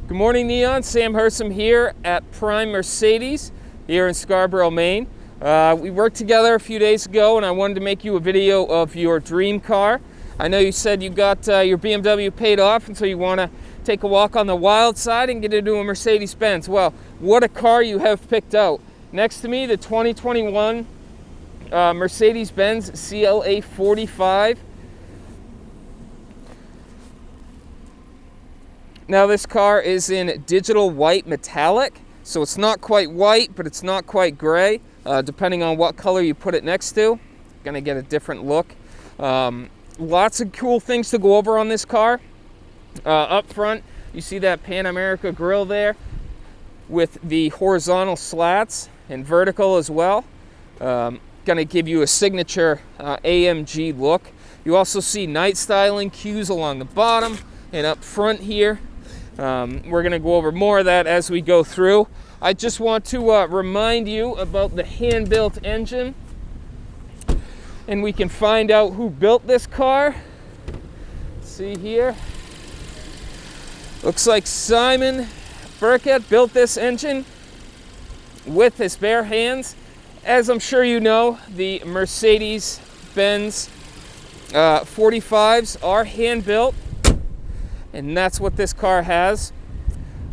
Good morning, Neon. Sam Hersom here at Prime Mercedes here in Scarborough, Maine. We worked together a few days ago and I wanted to make you a video of your dream car. I know you said you got your BMW paid off and so you want to take a walk on the wild side and get into a Mercedes-Benz. Well, what a car you have picked out. Next to me, the 2021 Mercedes-Benz CLA 45. Now this car is in digital white metallic, so it's not quite white, but it's not quite gray. Depending on what color you put it next to, gonna get a different look. Lots of cool things to go over on this car. Up front, you see that Pan America grille there with the horizontal slats and vertical as well. Gonna give you a signature AMG look. You also see night styling cues along the bottom and up front here. We're going to go over more of that as we go through. I just want to remind you about the hand-built engine, and we can find out who built this car. Let's see here. Looks like Simon Burkett built this engine with his bare hands. As I'm sure you know, the Mercedes-Benz 45s are hand-built. And that's what this car has.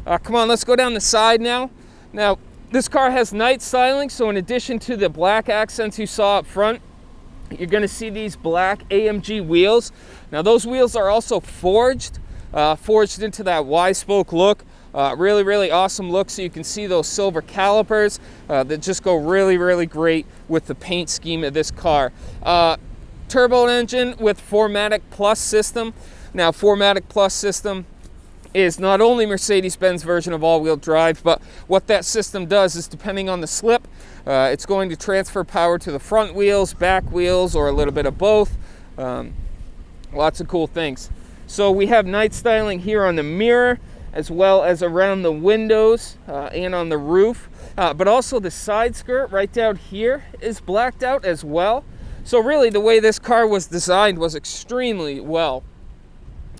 Come on, let's go down the side now. Now, this car has night styling, so in addition to the black accents you saw up front, you're gonna see these black AMG wheels. Now, those wheels are also forged into that Y-spoke look. Really, really awesome look. So you can see those silver calipers that just go really, really great with the paint scheme of this car. Turbo engine with 4MATIC Plus system. Now, 4MATIC Plus system is not only Mercedes-Benz version of all-wheel drive, but what that system does is, depending on the slip, it's going to transfer power to the front wheels, back wheels, or a little bit of both. Lots of cool things. So we have night styling here on the mirror, as well as around the windows and on the roof. But also the side skirt right down here is blacked out as well. So really, the way this car was designed was extremely well.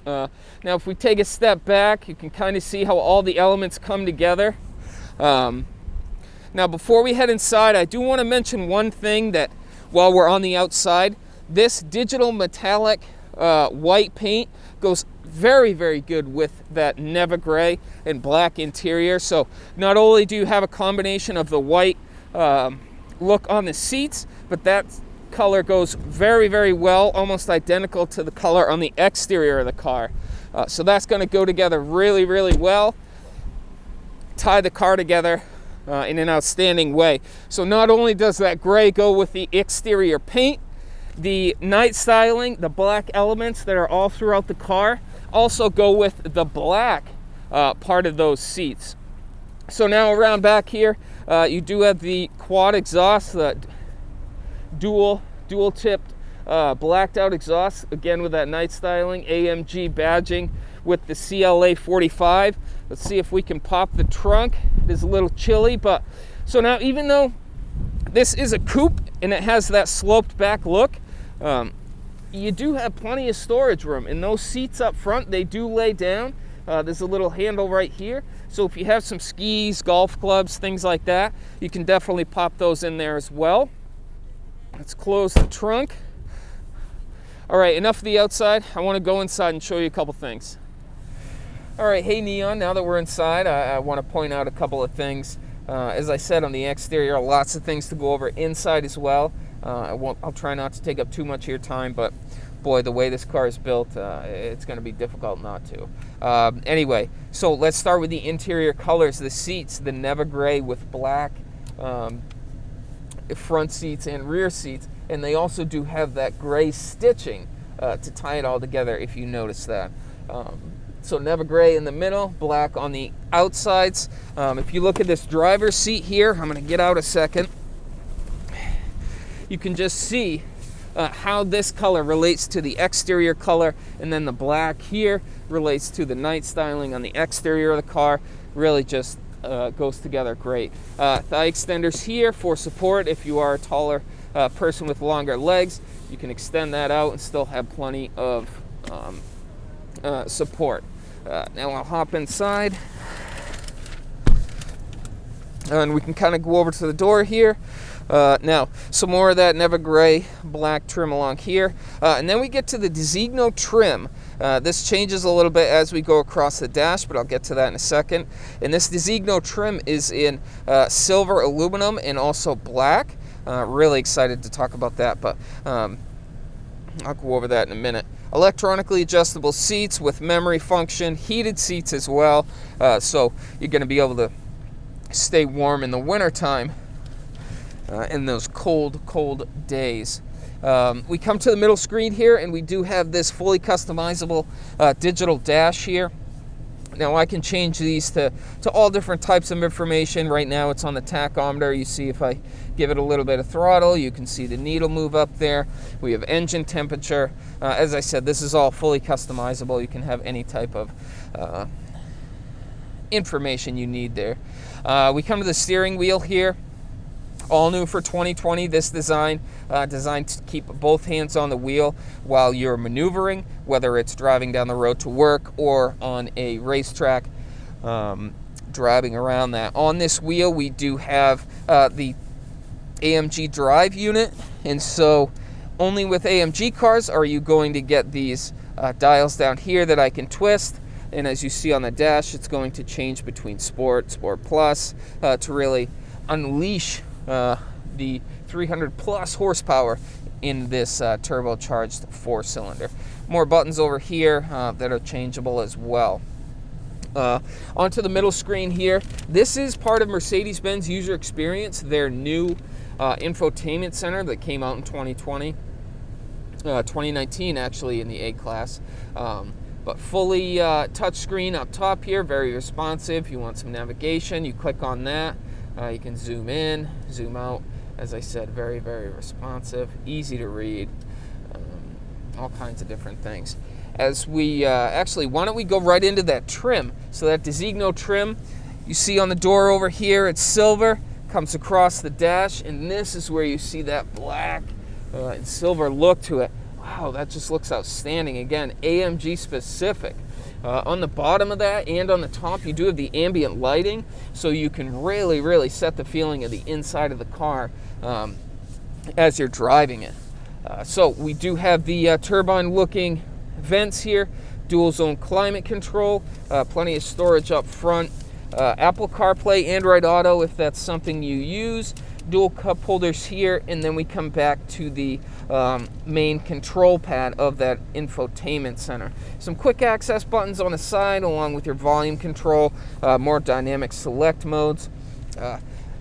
Now, if we take a step back, you can kind of see how all the elements come together. Now, before we head inside, I do want to mention one thing that while we're on the outside, this digital metallic white paint goes very, very good with that neva gray and black interior. So not only do you have a combination of the white look on the seats, but that color goes very, very well, almost identical to the color on the exterior of the car. So that's going to go together really, really well, tie the car together in an outstanding way. So not only does that gray go with the exterior paint, the night styling, the black elements that are all throughout the car also go with the black part of those seats. So now around back here, you do have the quad exhaust, the dual tipped blacked out exhaust, again with that night styling, AMG badging with the CLA 45. Let's see if we can pop the trunk. It is a little chilly, but so now, even though this is a coupe and it has that sloped back look, you do have plenty of storage room, and those seats up front, they do lay down. There's a little handle right here, so if you have some skis, golf clubs, things like that, you can definitely pop those in there as well. Let's close the trunk. All right, enough of the outside. I want to go inside and show you a couple things. All right, hey Neon, now that we're inside, I want to point out a couple of things. As I said, on the exterior, lots of things to go over inside as well. I'll try not to take up too much of your time, but boy, the way this car is built, it's going to be difficult not to. Anyway, so let's start with the interior colors. The seats, the neva gray with black front seats and rear seats, and they also do have that gray stitching to tie it all together, if you notice that. So neva gray in the middle, black on the outsides. If you look at this driver's seat here, I'm going to get out a second. You can just see how this color relates to the exterior color, and then the black here relates to the night styling on the exterior of the car. Really just goes together great. Thigh extenders here for support. If you are a taller person with longer legs, you can extend that out and still have plenty of support. Now I'll hop inside. And we can kind of go over to the door here. Now, some more of that Neva gray black trim along here. And then we get to the Designo trim. This changes a little bit as we go across the dash, but I'll get to that in a second. And this Designo trim is in silver aluminum and also black. Really excited to talk about that, but I'll go over that in a minute. Electronically adjustable seats with memory function, heated seats as well. So you're going to be able to stay warm in the wintertime in those cold days. We come to the middle screen here, and we do have this fully customizable digital dash here. Now I can change these to all different types of information. Right now it's on the tachometer. You see if I give it a little bit of throttle, you can see the needle move up there. We have engine temperature. As I said, this is all fully customizable. You can have any type of information you need there. We come to the steering wheel here. All new for 2020, this design, designed to keep both hands on the wheel while you're maneuvering, whether it's driving down the road to work or on a racetrack, driving around that. On this wheel, we do have the AMG drive unit, and so only with AMG cars are you going to get these dials down here that I can twist. And as you see on the dash, it's going to change between Sport, Sport Plus, to really unleash the 300 plus horsepower in this turbocharged 4-cylinder. More buttons over here that are changeable as well. Onto the middle screen here. This is part of Mercedes-Benz User Experience, their new infotainment center that came out in 2019 actually, in the A-Class. But fully touchscreen up top here, very responsive. If you want some navigation, you click on that. You can zoom in, zoom out. As I said, very, very responsive, easy to read, all kinds of different things. As we, actually, why don't we go right into that trim? So that Designo trim, you see on the door over here, it's silver, comes across the dash, and this is where you see that black and silver look to it. Wow, that just looks outstanding. Again, AMG specific. On the bottom of that and on the top, you do have the ambient lighting, so you can really, really set the feeling of the inside of the car as you're driving it. So we do have the turbine-looking vents here, dual-zone climate control, plenty of storage up front, Apple CarPlay, Android Auto if that's something you use, dual cup holders here, and then we come back to the main control pad of that infotainment center. Some quick access buttons on the side along with your volume control, more dynamic select modes.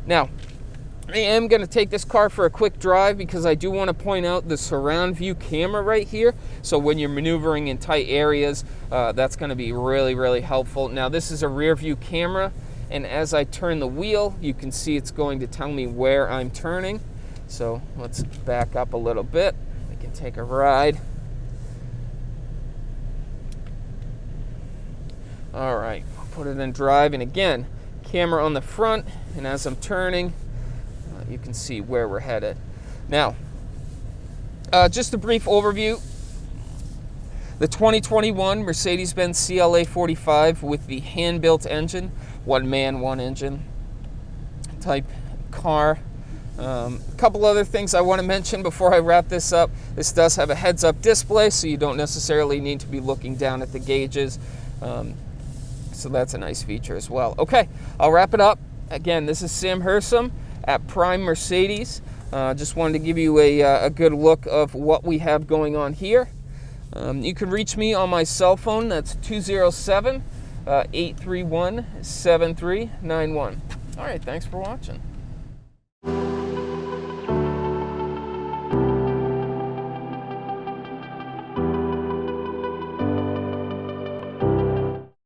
Now, I am going to take this car for a quick drive because I do want to point out the surround view camera right here. So when you're maneuvering in tight areas, that's going to be really, really helpful. Now this is a rear view camera, and as I turn the wheel, you can see it's going to tell me where I'm turning. So let's back up a little bit. We can take a ride. All right, I'll put it in drive, and again, camera on the front, and as I'm turning, you can see where we're headed. Now, just a brief overview. The 2021 Mercedes-Benz CLA 45 with the hand-built engine, one man, one engine type car. A couple other things I want to mention before I wrap this up. This does have a heads-up display, so you don't necessarily need to be looking down at the gauges. So that's a nice feature as well. Okay, I'll wrap it up. Again, this is Sam Hersom at Prime Mercedes. Just wanted to give you a good look of what we have going on here. You can reach me on my cell phone. That's 207-831-7391. All right, thanks for watching.